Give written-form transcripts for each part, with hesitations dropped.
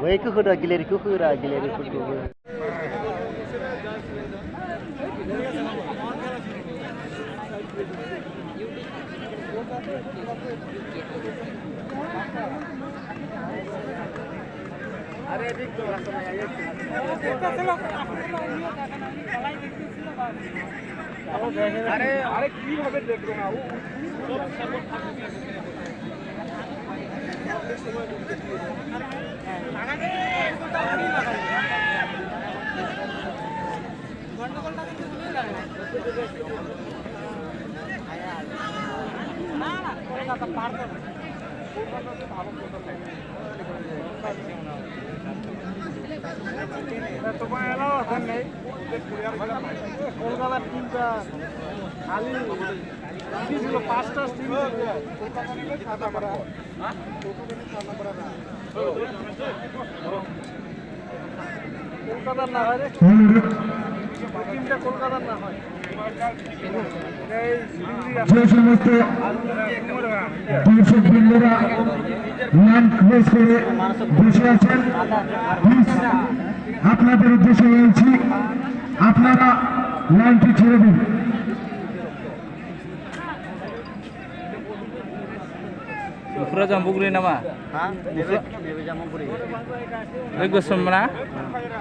बैखौ होदा गिलेरिखौ होरा गिलेरिफोरखौबो अरे देख तो रास्ता में आया चलो अरे अरे की भाবে দেখব না ও গন্ডগোলটা কিন্তু শুনে লাগে না না কলকাতা পার করে কলকাতাতে ভালো কথা লাগে তোমার এলাও আছে নেই কলকাতার টিমটা খালি ছিল 5টা টিম কলকাতা নিয়ে ছাতা মারা হ্যাঁ ছাতা মারা না কলকাতার না হয় রে টিমটা কলকাতার না হয় যে সমস্ত দর্শকবৃন্দরা লাইন ক্লোজ করে বসে আছেন আপনাদের উদ্দেশ্যে বলছি আপনারা লাইনটি ছেড়ে দিন। Ufra Jambugri nama? Hah? Nebe Jampugri. Ego semana?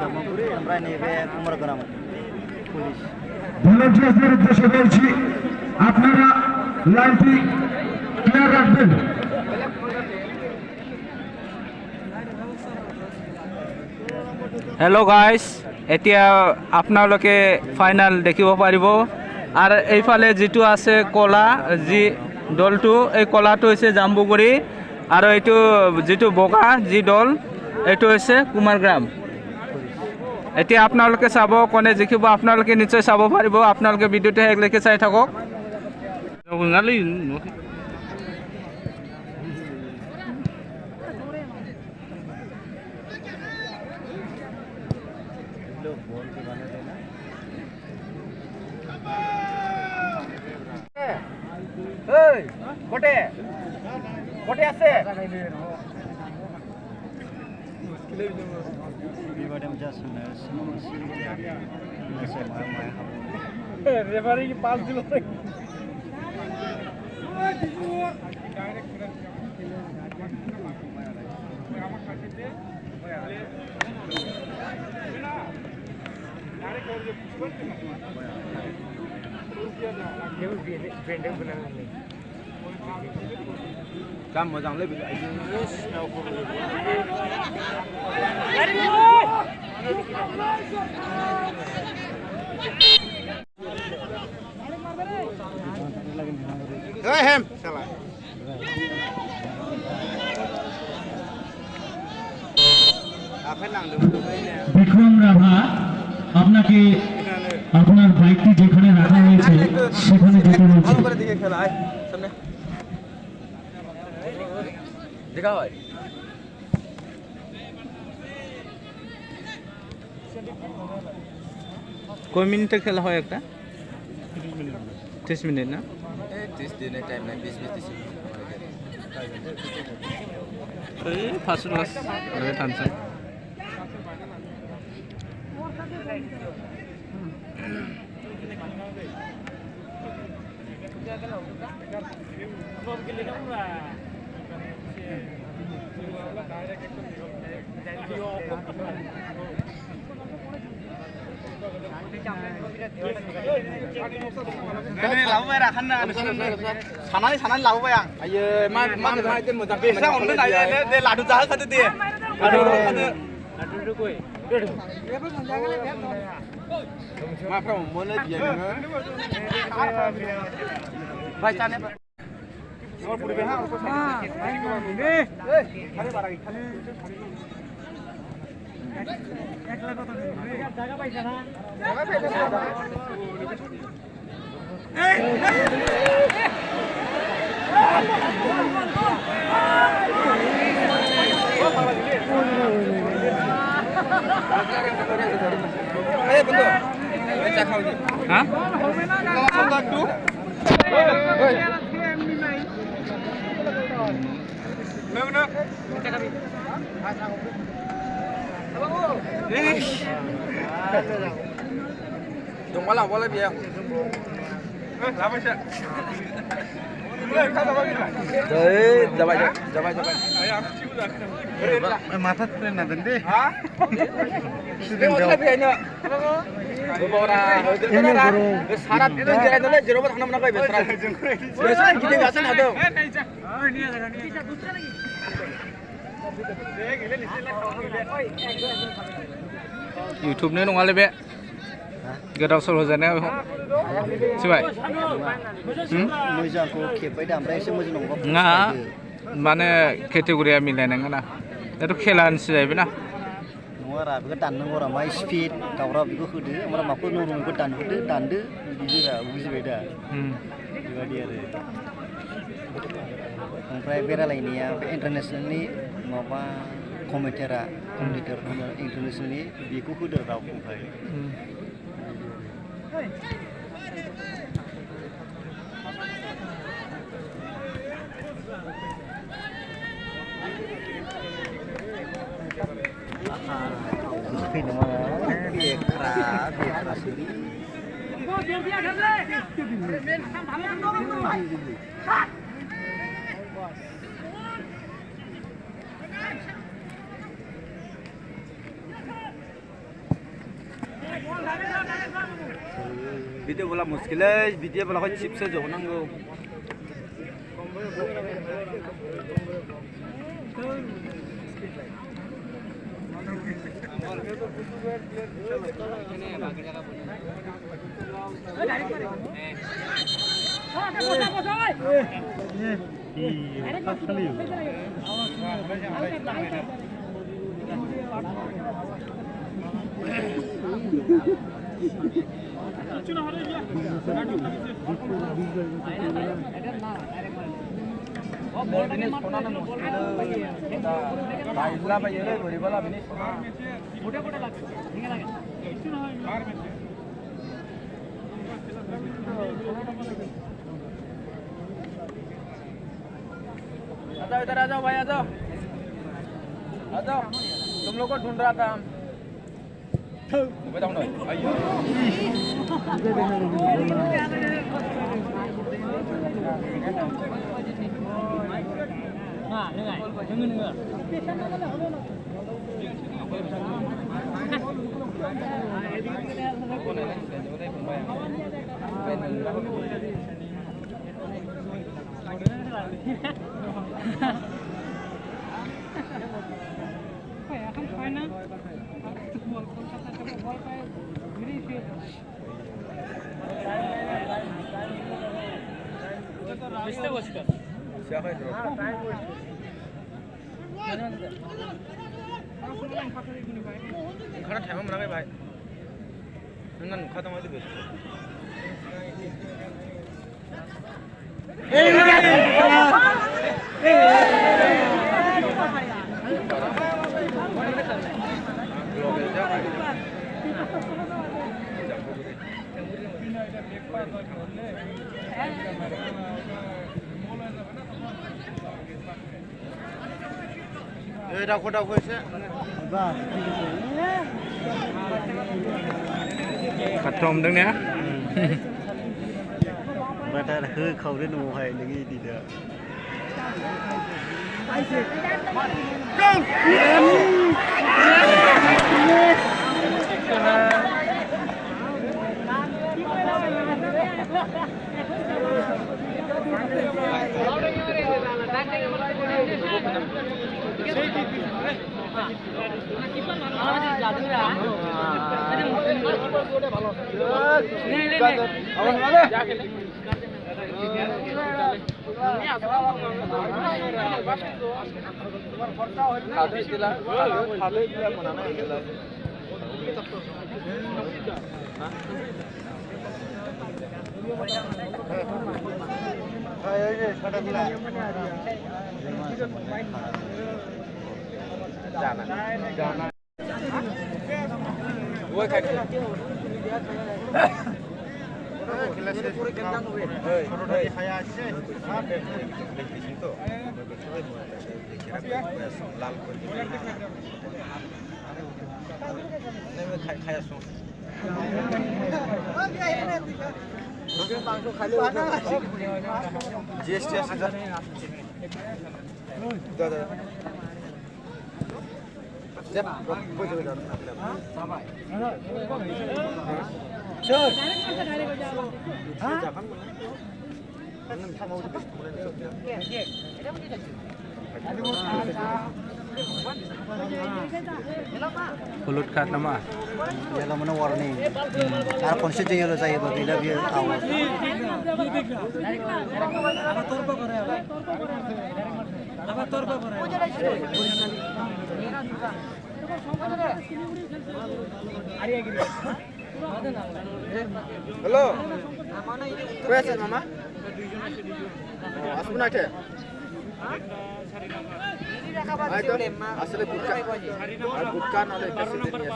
Jampugri, আমরা নেবে কুমারগ্রাম পুলিশ। ভলান্টিয়ারদের উদ্দেশ্যে বলছি আপনারা লাইনটি ক্লিয়ার রাখবেন। হেল্ল' গাইজ, এতিয়া আপোনালোকে ফাইনেল দেখিব পাৰিব আৰু এইফালে যিটো আছে কলা যি দলটো এই কলাটো হৈছে জাম্বুগুৰি আৰু এইটো যিটো বগা যি দল এইটো হৈছে কুমাৰগ্ৰাম। এতিয়া আপোনালোকে চাব কোনে জিকিব, আপোনালোকে নিশ্চয় চাব পাৰিব। আপোনালোকে ভিডিঅ'টো শেষলৈকে চাই থাকক। কোটে কোটে আছে রেফারি কি পাস দিল Cam mo장 lebih lagi. Hem, salah. Vikram Rabha, আপনাকে আপনার বাইকটি যেখানে রাখা হয়েছে সেখানে যেতে বলছি। দেখা হয় কয় মিনিটে খেলা হয় একটা? 30 মিনিট না? 30 দিনের টাইম নাই, 20 মিনিট দিছি। এই ফার্স্ট ক্লাস আরে টানছে। लाबोबाय राखानना सानानै लाबोबाय आं आयो मा दोन मोजां बेसा अननो नायो दे लाडु जाहोखादो दे लाडु लाडु कय माफ्राव मोनो बियो नोङो भाइ जाने और पुरिबे हा ए खाली बारागि खाली একলা কত জায়গা পাইছ না জায়গা পাইছ এই বন্ধু এই চা খাও জি হ্যাঁ হবে না খাওয়া একটু এমনি নাই মেমনা চা খাবি Dùng quá lòng quá lấy bia. Làm gì? Đấy, ra vậy. মাথা না দেন দে Hả? Cái một cái bia nữa. Bố là cái সারা দিন যে নলে জেরো থানা মনে কই বেসরা বেসরা কি আছে না তো YouTube nữa đúng không bệ cái đầu solo dần này không chứ vậy मोजांखौ खेबबाय दा ओमफ्राय एसे मोजां नंगौ ngã माने category मिलायनाय नङा ना itu खेलानिसो जाहैबाय ना नङारा बेखौ दाननांगौ रा मा स्पिड दावरा बेखौ होदो ओमफ्राय माखौ नरमखौ दानदो बिदि रा बुजिबाय दा बेबायदि आरो ओमफ्राय बेरायलायनाया बे इन्टारनेसनेलनि माबा कमेन्टेटर इन्टारनेसनेलनि बेखौ होदो रावखौहाय बेख्रा सरि Video bola muskilnya, video bola kau chip saja nanggo. इधर आ जाओ भाई आ जाओ तुम लोग को ढूंढ रहा था बताओ ना आइए siapa itu? Karena tema mana baik? Dengan kata mati bes. Dakwah sih. Katom dong ya. Berarti ada kau dia nunggu hai lagi tidak. GST আছে স্যার দাদা জেপ বসে দাও চল হ্যাঁ Kulut kat nama. Yellow mana warning. Ar konse je yellow saya bagi dah biar tahu. Hello. Kau asyik mama? Asal nak ke? Ayo, asal buka. Buka nak kasih dia.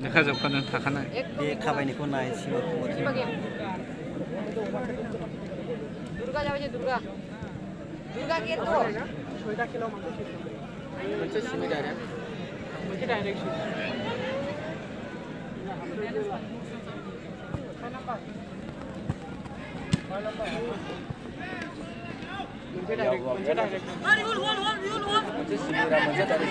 Dekha jokkan thakana. Dia kabai ni ko naik siapa. Durga जावे जे दुर्गा दुर्गा के तो 6 kilo Macam sini dah ya. मुझे direction मुझे direct Macam sini dah macam tadi.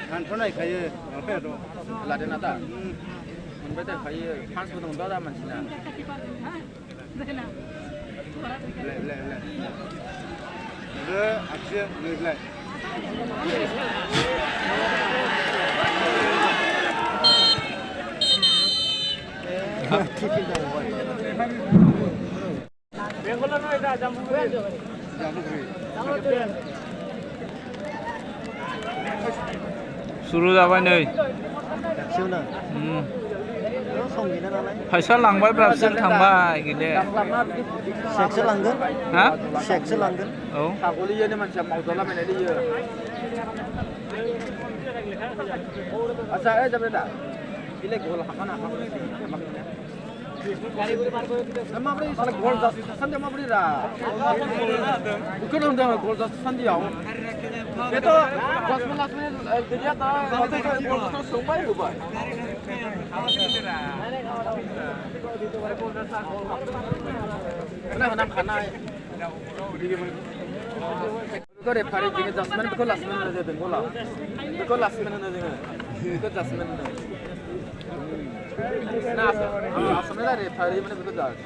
Kantor kaya, apa tu? Laden ada. Mereka kaya, fans pun tak ada macam mana. Leh. Ada aksi leh. Bangalore में जा Jammu Suruh apa nih? Siapa nak? Song ni nak lain. Faisal langbai berhasil tambah gile. Seks langgan. Hah? Seks langgan. Oh. Tak boleh ni macam mau dolar mana dia. Asal jam berapa? Bila gol hakan apa? Sama beri salah gol dah. Sandi sama beri dah. Bukan orang gol dah sandi awak. Itu pas last minute dia tahu gol dah sampai lupa. Kenapa khana? Kau refari jadi adjustment kau last minute aja deng bola. Kau last minute aja deng. Kau adjustment. Nah, sebenarnya refari mana betul tak?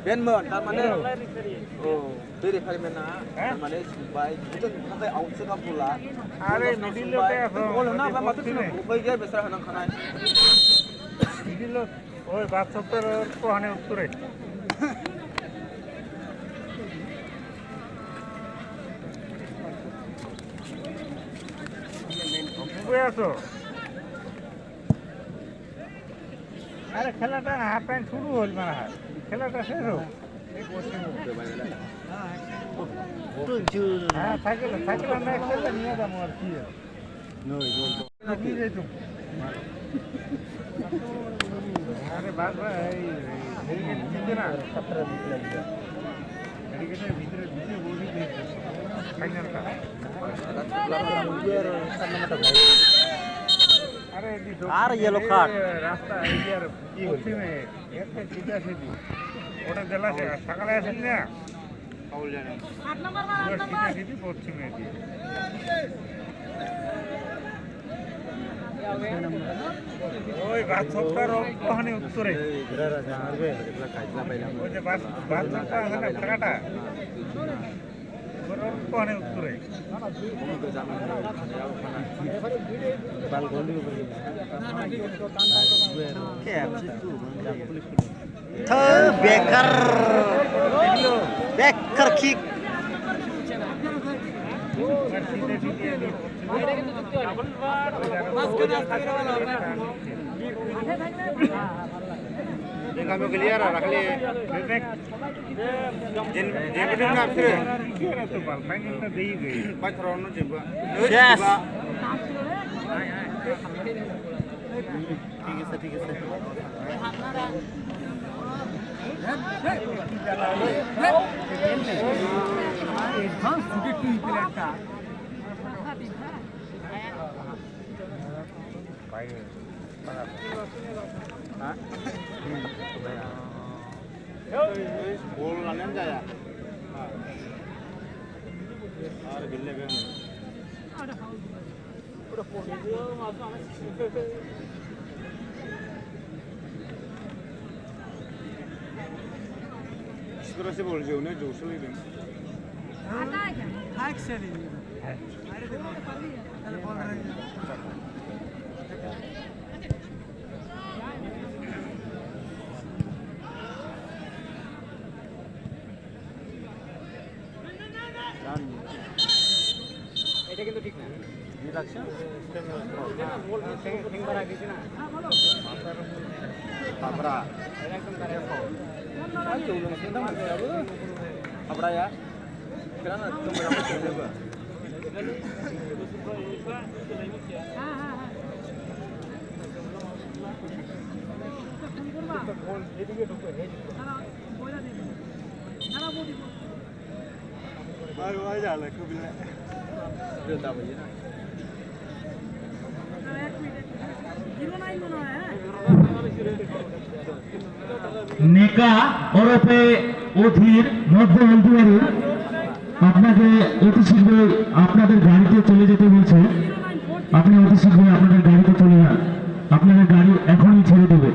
Ben mon, tak mana? Oh, dari refari mana? Mana sampai itu sampai out se bola. Are middle lo ke? Bola na apa matu sini? Upai dia besar hanam khana. Middle lo, oh, baat software ko hane utture. আছো আরে খেলাটা half time শুরু হল মনে হয় খেলাটা শেষ হোক হ্যাঁ থাকলে আমরা খেলতে নিয়ে যাবো আর কি আরে বাবা এই দিতে না ভিতরে ভিতরে বলি ফাইনালটা আর yellow card রাস্তা এর কি পশ্চিমে একটা ঠিক আছে ওটা জেলা সকালে আসেন না পাউল জানেন 8 নম্বর ঠিক আছে পশ্চিমে দি ওই বাস সপ্তাহ ওখানে উত্তরে ওই যে বাস বাস আছে না ফাঁকাটা কোনে উত্তরে बेकार बेकार kick kami clear lah kali bebek jadi nak tu kira tu bal main kita dei gay patron nu jeba yes ठीक है Sebenarnya boleh jauhnya jauh sekali deh. এটা কিন্তু ঠিক না Apa ya? Kenapa itu berapa coba? Baru aja lah aku bilang. Dia tak boleh nak. নেকা ওরফে অধীর মধ্যমন্ত্রী আপনাকে অতি শীঘ্রই আপনাদের গাড়িতে চলে যেতে বলছে। আপনি অতি শীঘ্রই আপনাদের গাড়িতে চলে যান, আপনাদের গাড়ি এখনই ছেড়ে দেবে।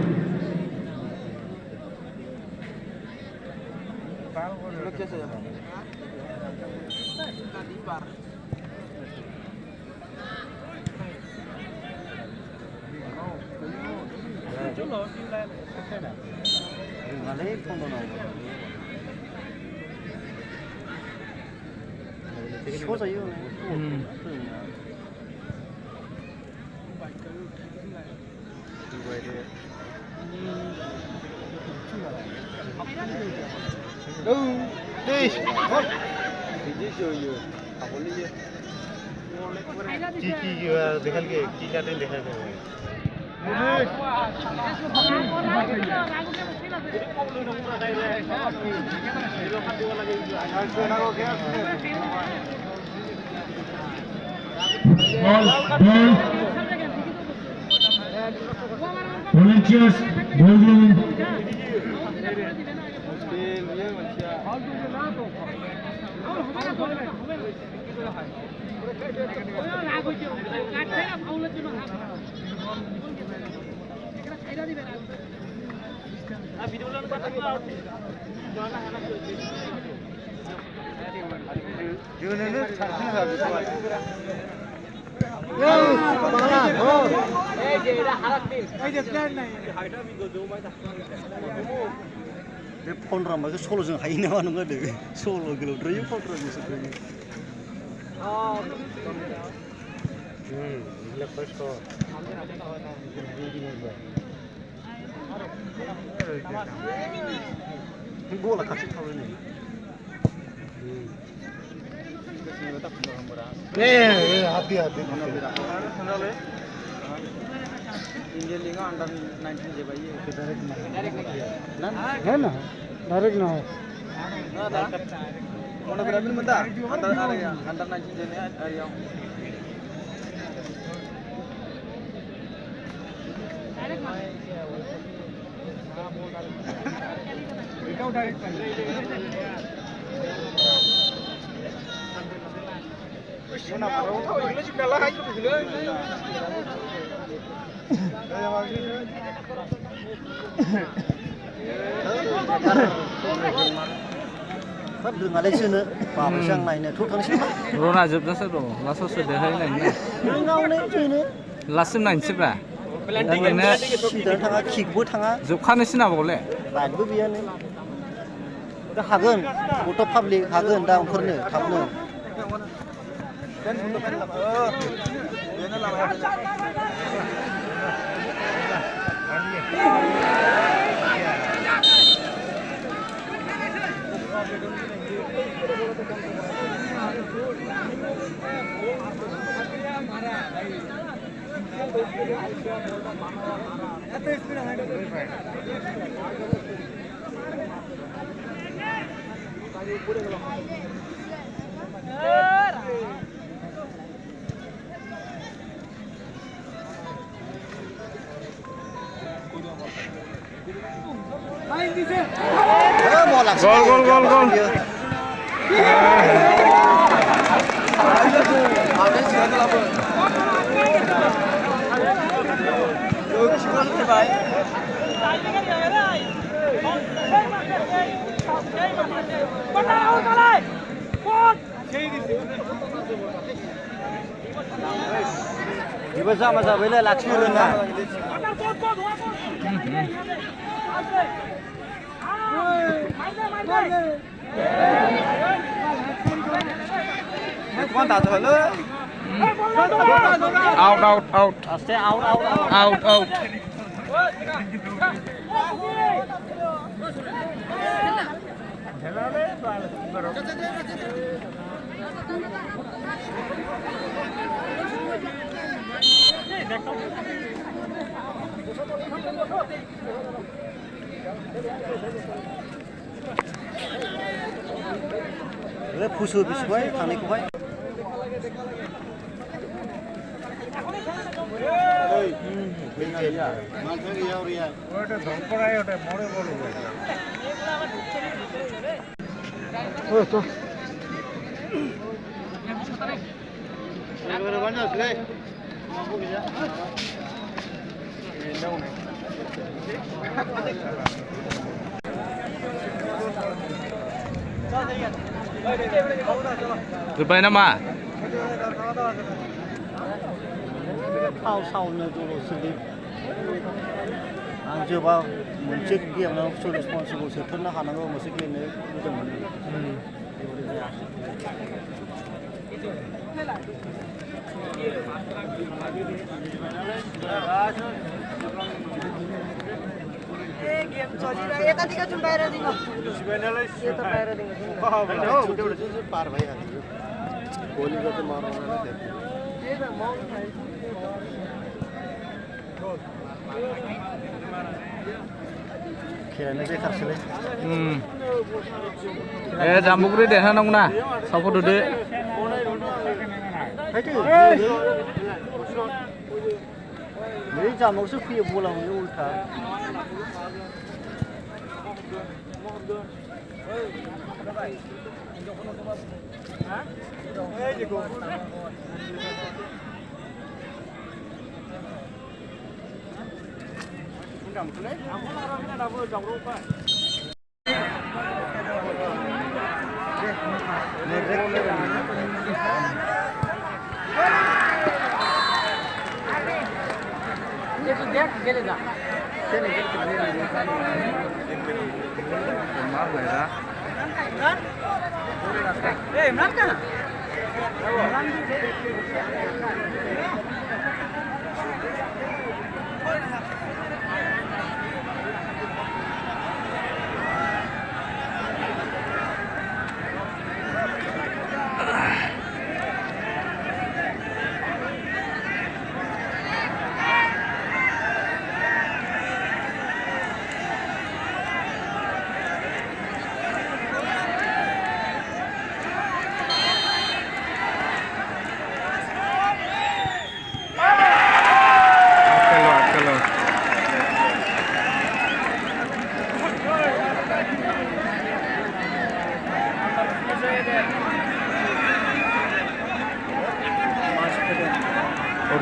देखल के की काटे देखा के volunteers ball din फन्द्र मासो सल'जों हायो नामा नोङो दे सल' गोलावद्रायो फन्द्र बोसोरद्रायो गला खाथि थाबाय नै हाथि इंडियन लीग अंडर 19 जे भाई है ना डायरेक्ट ना हो ada mana berapa minta under 19 जे ने एरिया रोङालाय सोनो माबासो आं नायनो थ' थांसै रना जोबजासो दं लास्टआवसो देरहायनायनि रोङावनो सोनो लास्टसिम नायनोसैब्रा ओरैनो सिदानो थाङा किकबो थाङा जोबखानोसै नांबावगौलै लाइटबो गैयानो दा हागोन गथ' पाब्लिक हागोन दा ओंखारनो थाबनो Gol. Ibu sama sabila laksmi rena. Out. Stay out. Le pusu bisbai थांनायखौहाय ওটা ধনপড়ায় ওটা মরে বড় जोब्बाय नामा थाव सावनो दल'सोलै आं जोबा मोनसे गेमाव 40-50 सोथारनो हानांगौ मोनसे गेलेनो मोजां मोनो गेम चलिरहेको यतातिर जुन बाहिर दिनु यो त बाहिर दिनु पार भइहाल्यो गोलीको चाहिँ मराउन नै त्यही त म खेलानो बेखारसोलै ए जाम्बुगुरि देरहानांगौ ना सापर्ट होदो नै जामावसो फैयो बलावनो उल्था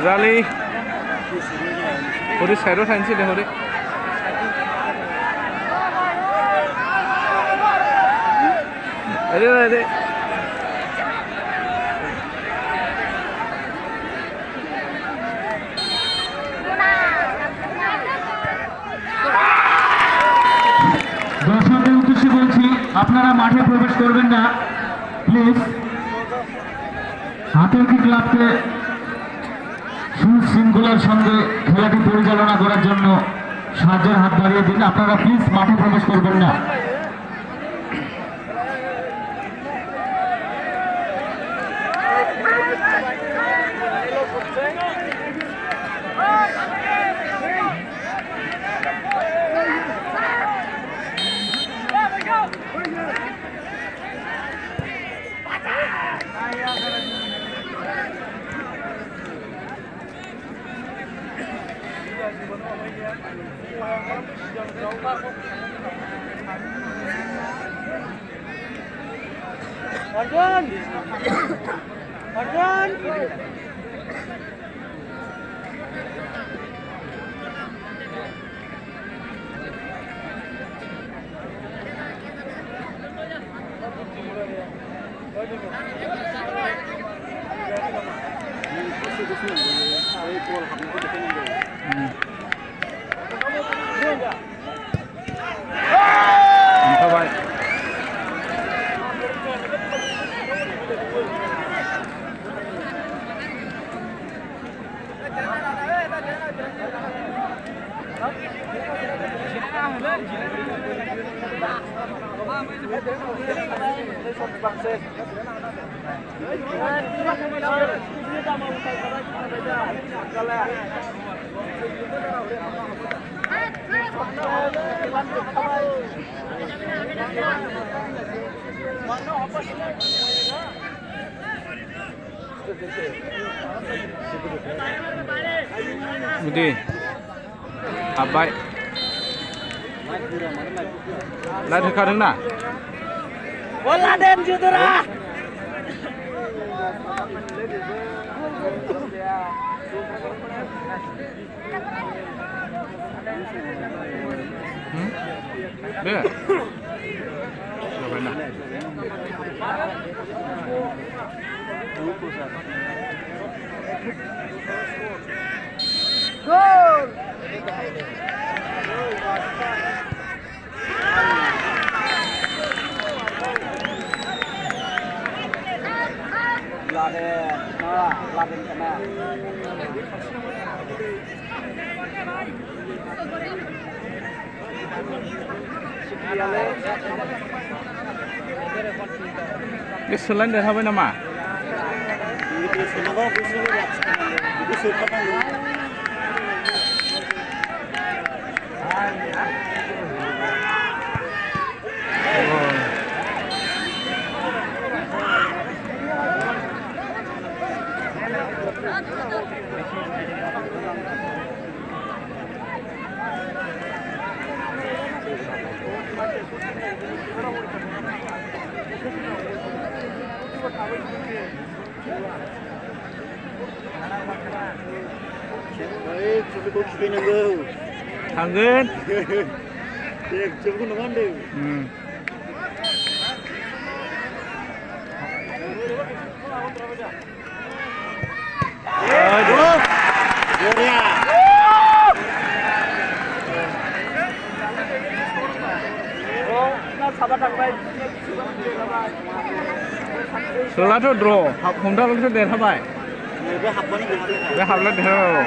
Rally Hori side थांसै दे हरे Ready. দর্শকদের উদ্দেশ্যে বলছি আপনারা মাঠে প্রবেশ করবেন না প্লিজ। হাতলকি ক্লাবকে সুশৃঙ্খলার সঙ্গে খেলাটি পরিচালনা করার জন্য সাহায্যের হাত বাড়িয়ে দিন। আপনারা প্লিজ মাঠে প্রবেশ করবেন না। Budi, abai, lah dekat na. Bola den judura. Deh. Mana? Gol. Laden kena. Selain dari apa nama? Tangan. Soalnya tuh draw, Honda langsung dari apa? Hablan draw.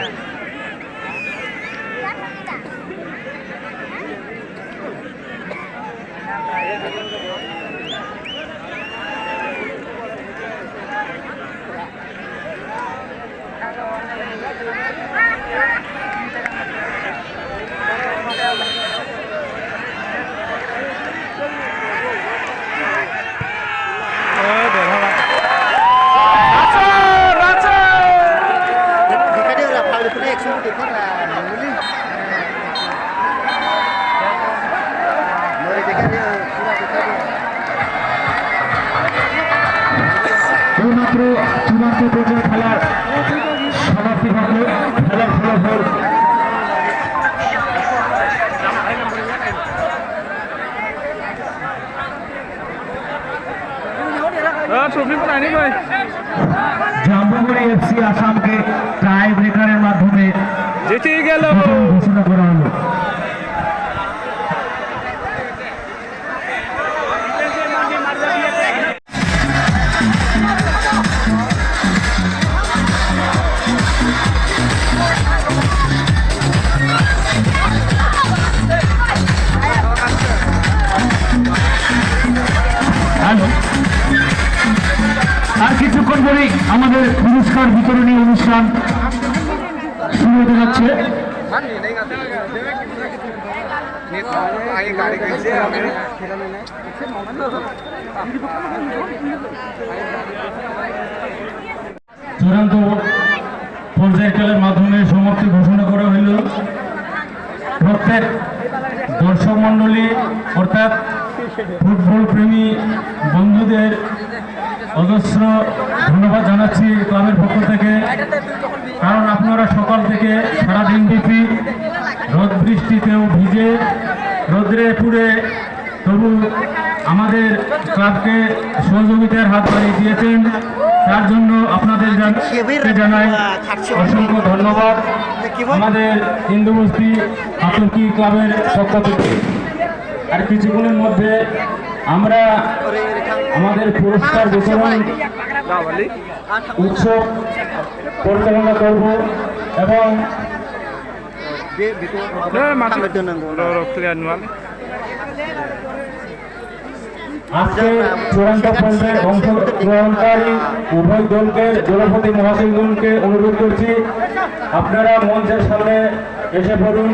এইমাত্র চূড়ান্ত পর্যায়ে খেলার সমাপ্তি ঘটল। খেলার ফলাফল জাম্বুগুড়ি এফসি আসামকে টাই ব্রেকারের মাধ্যমে জিতে গেল। ঘোষণা করা হলো। আর কিছুক্ষণ পরেই আমাদের পুরস্কার বিতরণী অনুষ্ঠান শুরু হতে যাচ্ছে। চূড়ান্ত পর্যায়ের খেলার মাধ্যমে সমাপ্তি ঘোষণা করা হইল। প্রত্যেক দর্শক মণ্ডলী অর্থাৎ ফুটবল প্রেমী বন্ধুদের অজস্র ধন্যবাদ জানাচ্ছি ক্লাবের পক্ষ থেকে, কারণ আপনারা সকাল থেকে সারাদিন ব্যাপী রোদ বৃষ্টিতেও ভিজে রোদ্রে পুড়ে তবু আমাদের ক্লাবকে সহযোগিতার হাত বাড়িয়ে দিয়েছেন। তার জন্য আপনাদের জানাই অসংখ্য ধন্যবাদ আমাদের হিন্দু বস্তি আতঙ্কি ক্লাবের পক্ষ থেকে। আর কিছুক্ষণের মধ্যে আমরা আমাদের পুরস্কার বিতরণ উৎসব পরিচালনা করব এবং আজকে চূড়ান্ত পর্বে অংশগ্রহণকারী উভয় দলকে দলপতি মহাশয়গণকে অনুরোধ করছি আপনারা মঞ্চের সামনে এসে পড়ুন।